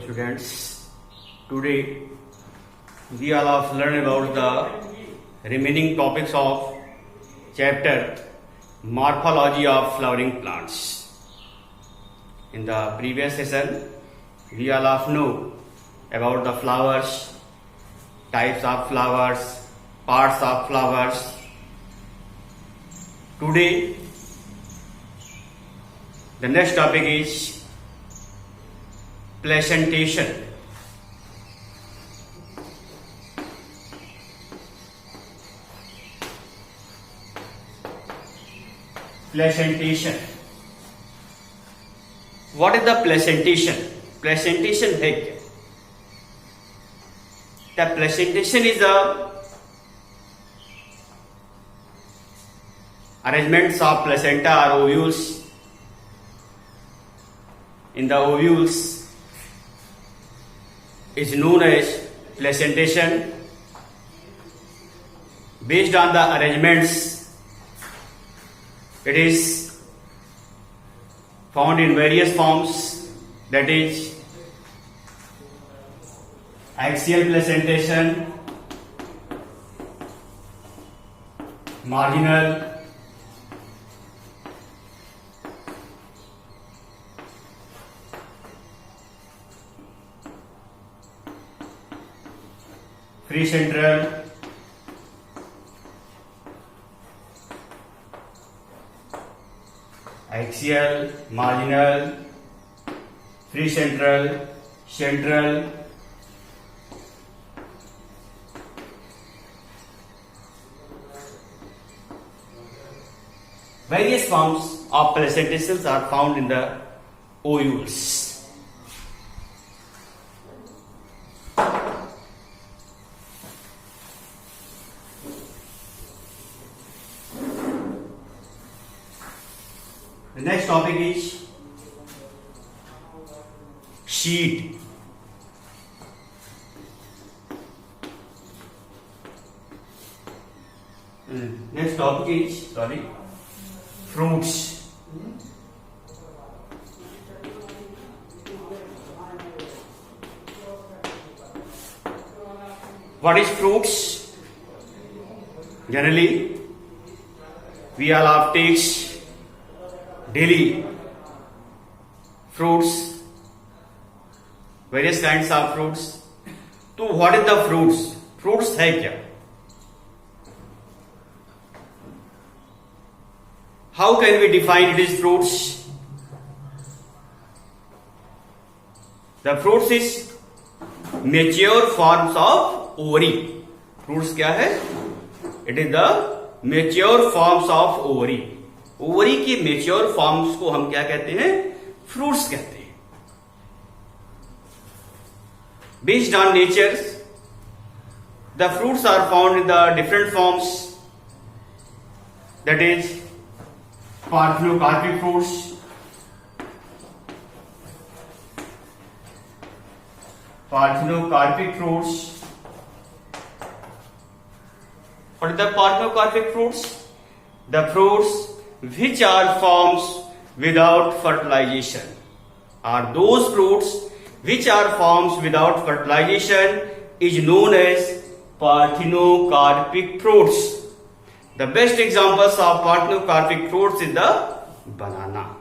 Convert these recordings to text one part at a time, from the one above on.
students. Today we all have learned about the remaining topics of chapter Morphology of Flowering Plants. In the previous session we all have know about the flowers, types of flowers, parts of flowers. Today the next topic is placentation. Placentation. What is the placentation? Placentation है क्या? The placentation is the arrangements of placenta or ovules. In the ovules is known as placentation. Based on the arrangements, it is found in various forms, that is axial placentation, marginal, free central, axial, marginal, free central, central, various forms of placentations are found in the ovules. The next topic is seed. Next topic is fruits. What is fruits? Generally, we all have takes daily fruits, various kinds of fruits. So what is the fruits? Fruits है क्या? How can we define these fruits? The fruits is mature forms of ovary. Fruits क्या है? It is the mature forms of ovary. Ovary के mature forms को हम क्या कहते हैं? फ्रूट्स कहते हैं. Based on nature, the fruits are found in the different forms, that is parthenocarpic fruits, parthenocarpic fruits. What is the parthenocarpic fruits? The fruits which are forms without fertilization, are those fruits which are forms without fertilization is known as parthenocarpic fruits. The best examples of parthenocarpic fruits is the banana.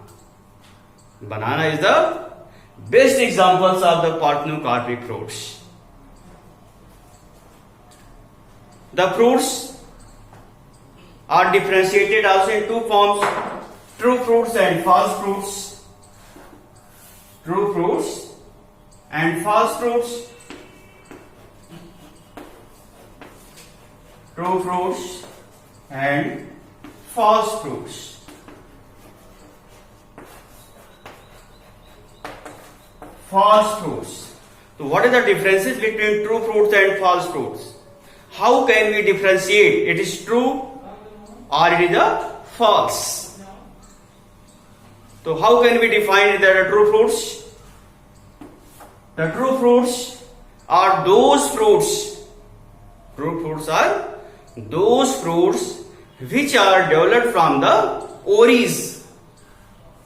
Banana is the best examples of the parthenocarpic fruits. The fruits are differentiated also in two forms, true fruits and false fruits. True fruits and false fruits. True fruits and false fruits. False fruits. So what are the differences between true fruits and false fruits? How can we differentiate it is true or it is a false? So how can we define the true fruits? The true fruits are those fruits. True fruits are those fruits which are developed from the ovaries.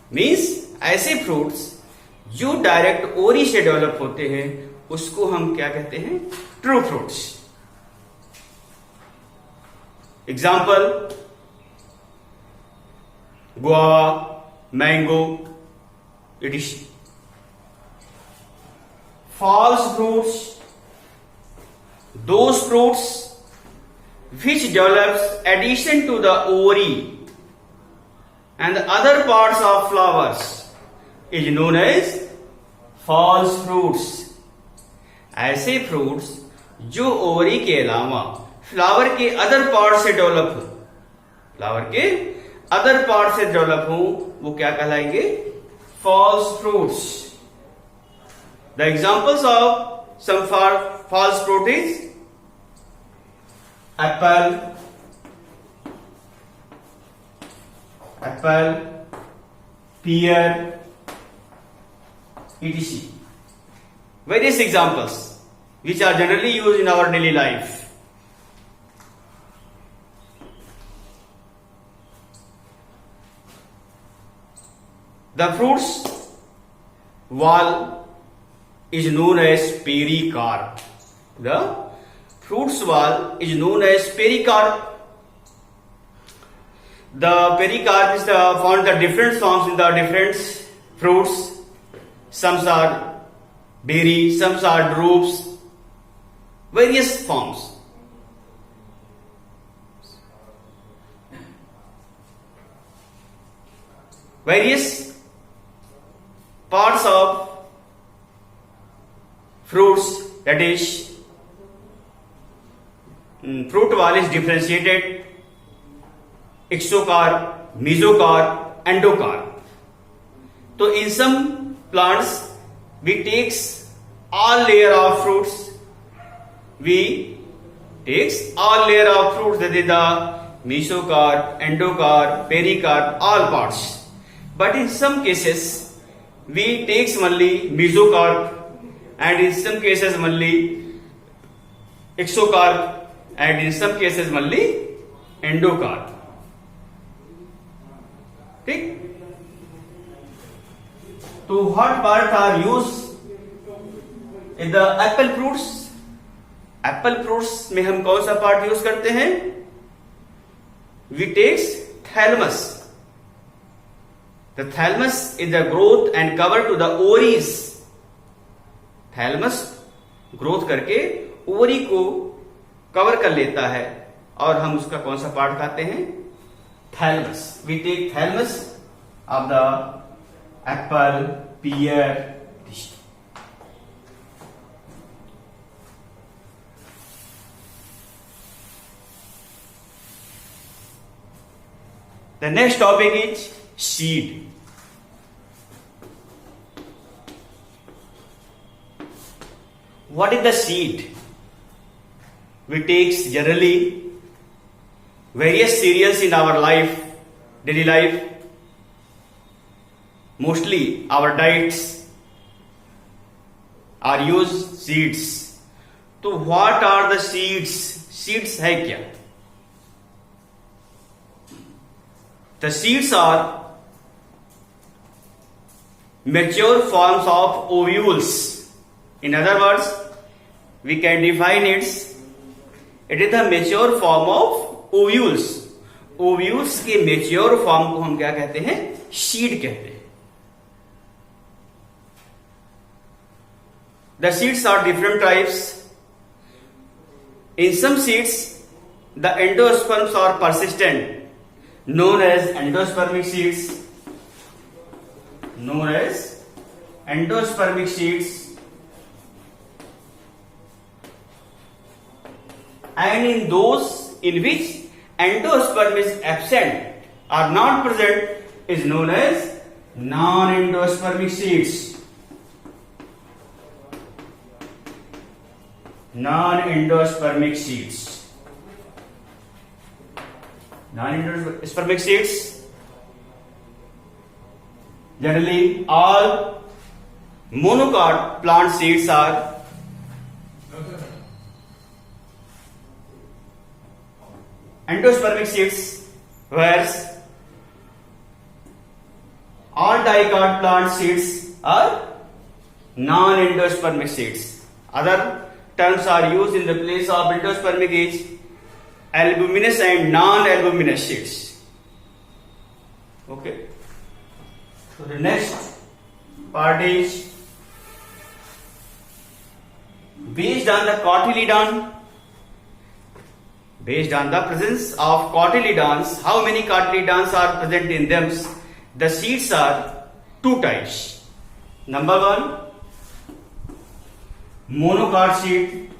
Means ऐसे fruits जो direct ओरी से develop होते हैं उसको हम क्या कहते हैं? True fruits. Example, guava, mango, etc. False fruits, those fruits which develops addition to the ovary and the other parts of flowers is known as false fruits. ऐसे फ्रूट्स जो ओवरी के अलावा फ्लावर के अदर पार्ट से develop हो, flower के other part से develop हो, वो क्या कहलाएंगे? False fruits. The examples of some false fruit is apple, pear, etc. Various examples which are generally used in our daily life. The fruits wall is known as pericarp. The fruits wall is known as pericarp. The pericarp is found the different forms in the different fruits. Some are berry, some are drupes, various forms. Various parts of fruits, that is, fruit wall is differentiated: exocarp, mesocarp, endocarp. So in some plants we takes all layer of fruits, that is the mesocarp, endocarp, pericarp, all parts. But in some cases we takes only mesocarp, and in some cases only exocarp, and in some cases only endocarp. ठीक? तो what part are used in the apple fruits? Apple fruits में हम कौन सा part use करते हैं? We takes thalamus. The thalamus is the growth and cover to the ovaries. Thalamus growth करके ovary को कवर कर लेता है और हम उसका कौन सा पार्ट खाते हैं? Thalamus. We take thalamus of the apple, pear. The next topic is seed. What is the seed? We take generally various cereals in our life, daily life. Mostly our diets are use seeds. तो what are the seeds? Seeds है क्या? The seeds are mature forms of ovules. In other words, we can define it is the mature form of ovules. Ovules के mature form को हम क्या कहते हैं? Seed कहते हैं. The seeds are different types. In some seeds, the endosperms are persistent, known as endospermic seeds. Known as endospermic seeds. And in those in which endosperm is absent or not present is known as non-endospermic seeds. Non-endospermic seeds. Non-endospermic seeds, generally all monocot plant seeds are endospermic seeds, whereas all dicot plant seeds are non-endospermic seeds. Other terms are used in the place of endospermic is albuminous and non-albuminous seeds. Okay. So the next part is based on the cotyledon. Based on the presence of cotyledons, how many cotyledons are present in them? The seeds are two types. Number one, monocot seed,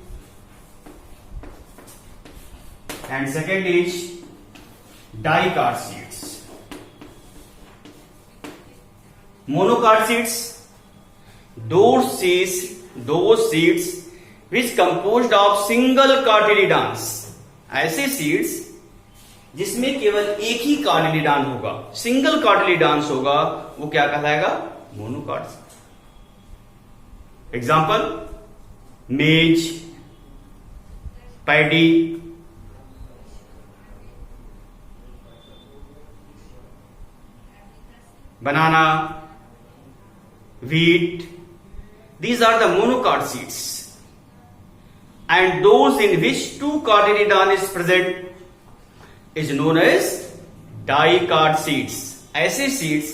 and second is dicot seeds. Monocot seeds, those seeds which composed of single cotyledons. ऐसे seeds जिसमें केवल एक ही कार्टिलिडान होगा, single कार्टिलिडान्स होगा, वो क्या कहलाएगा? Monocot. Example मेज, paddy, banana, wheat. These are the monocot seeds. And those in which two cotyledon is present is known as dicot seeds. ऐसे seeds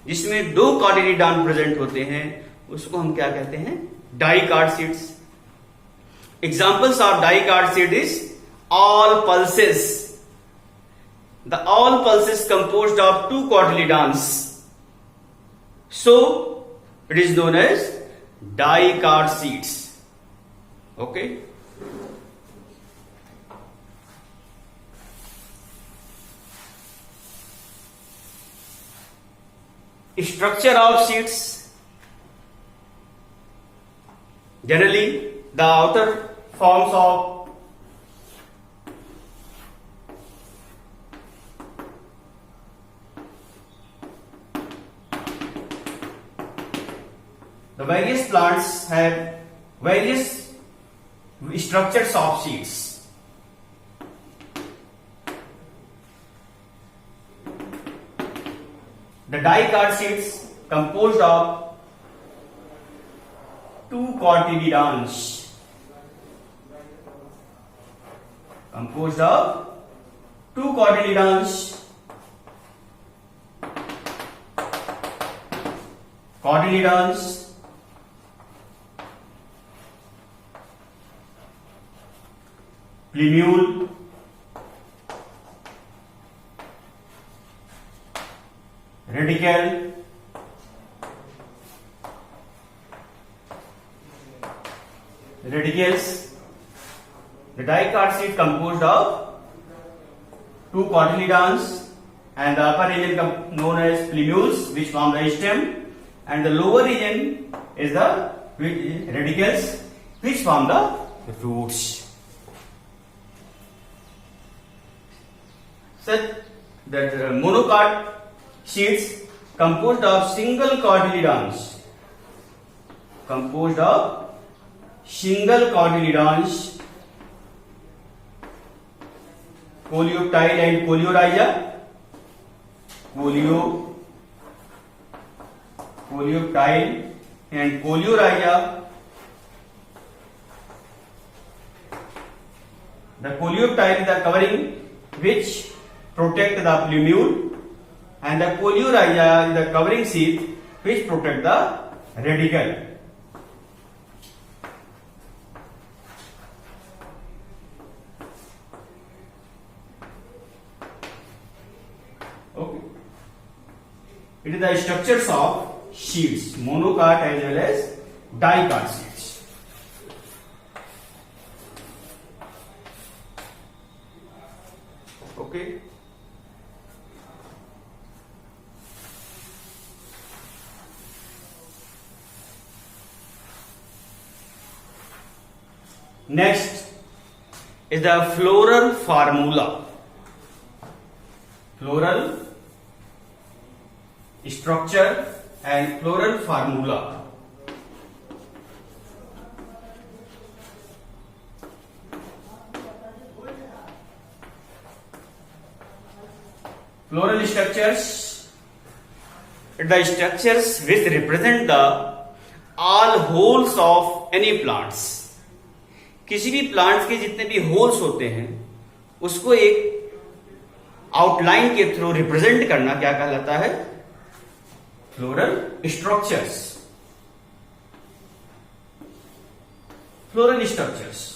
जिसमें दो cotyledon present होते हैं उसको हम क्या कहते हैं? Dicot seeds. Examples of dicot seed is all pulses. The all pulses composed of two cotyledons. So it is known as dicot seeds. Okay. Structure of seeds. Generally, the outer forms of the various plants have various structures of seeds. The dicot seeds composed of two cotyledons. Composed of two cotyledons. Cotyledons. Plumule. Radicle. Radicles. The dicot seed composed of two cotyledons and the upper region known as plumules which form the stem, and the lower region is the radicles which form the roots. Such that monocot seeds composed of single cotyledons. Composed of single cotyledons. Coleoptile and coleorhiza. Coleoptile and coleorhiza. The coleoptile is the covering which protect the plumule, and the coleorhiza is the covering sheath which protect the radicle. Okay. It is the structures of seeds, monocot as well as dicot seeds. Okay. Next is the floral formula. Floral structure and floral formula. Floral structures, the structures which represent the all holes of any plants. किसी भी plants के जितने भी holes होते हैं उसको एक outline के थ्रू रिप्रेजेंट करना क्या कहलाता है? Floral structures. Floral structures.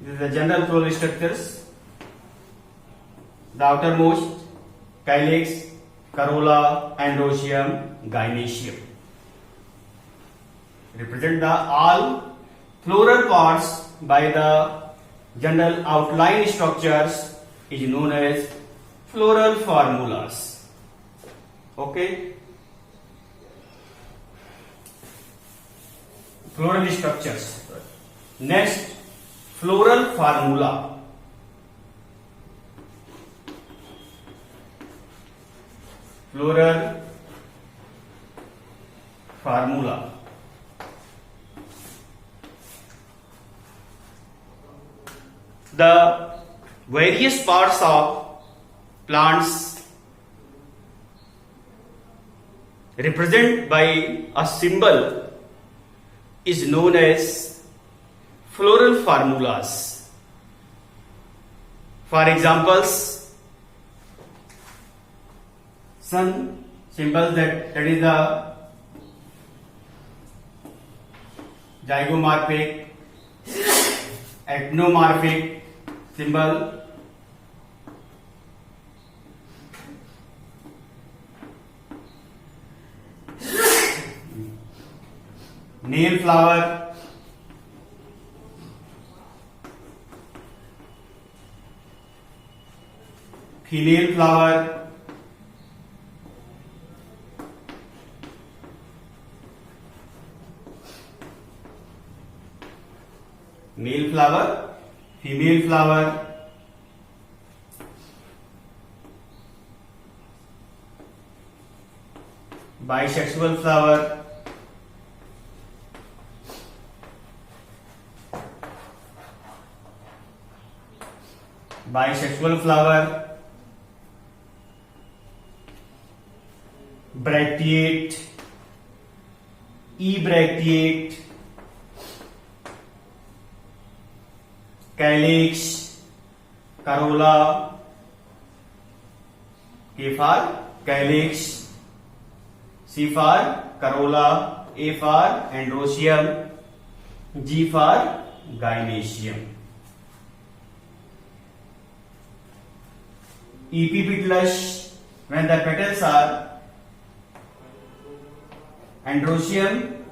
This is the general floral structures. The outermost, calyx, corolla, androecium, gynoecium. Represent the all floral parts by the general outline structures is known as floral formulas. Okay. Floral structures. Next, floral formula. Floral formula. The various parts of plants represented by a symbol is known as floral formulas. For examples, some symbols that is the zygomorphic, actinomorphic symbol, nail flower, female flower, male flower, female flower, bisexual flower, bisexual flower, bracteate, ebracteate, calyx, corolla, K for calyx, C for corolla, A for androecium, G for gynoecium. Epipetalous, when the petals are androecium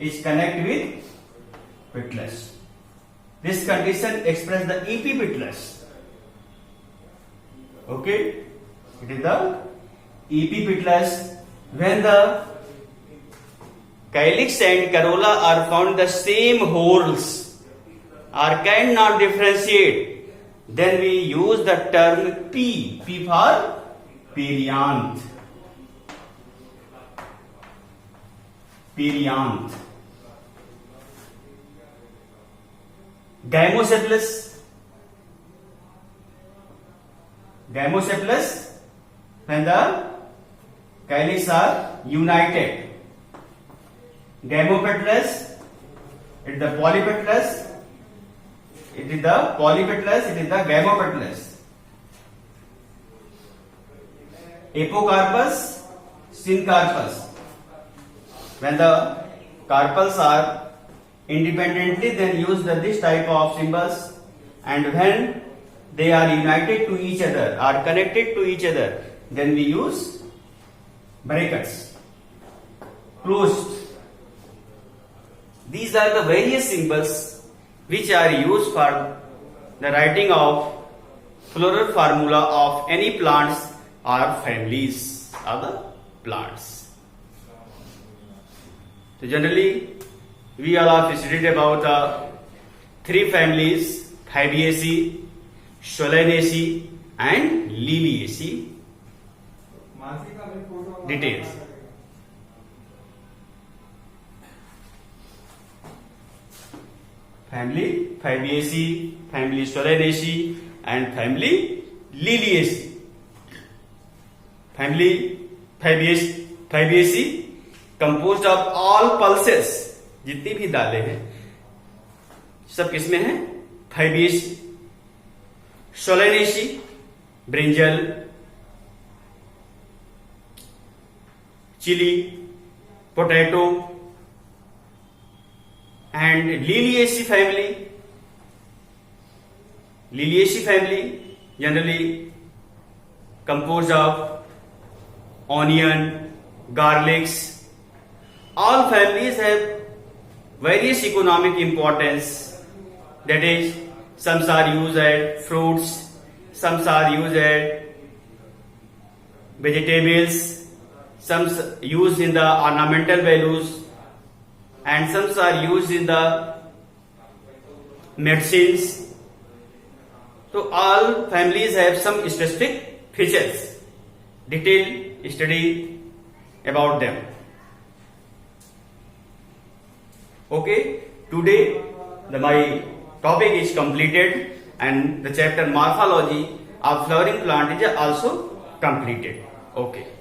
is connect with petalous. This condition expresses the epipetalous. Okay, it is the epipetalous when the calyx and corolla are found in the same holes or cannot differentiate. Then we use the term P for perianth. Perianth. Gynocephalus. Gynocephalus when the calyx are united. Gynopetalous, it is the polypetalous. It is the polypetalous, it is the gynopetalous. Apocarpus, syncarpus. When the carpels are independently, then use this type of symbols, and when they are united to each other, are connected to each other, then we use brackets, closed. These are the various symbols which are used for the writing of floral formula of any plants or families of the plants. So generally, we all have studied about the three families: Fabaceae, Solanaceae, and Liliaceae. Details. family Fabaceae, family Solanaceae, and family Liliaceae. Family Fabaceae composed of all pulses, जितनी भी दालें हैं सब किसमें है? Fabaceae. Solanaceae, brinjal, chili, potato, and Liliaceae family generally composed of onion, garlics. All families have various economic importance. That is, some are used as fruits, some are used as vegetables, some used in the ornamental values, and some are used in the medicines. So all families have some specific features. Detailed study about them. Okay, today my topic is completed and the chapter morphology of flowering plant is also completed. Okay.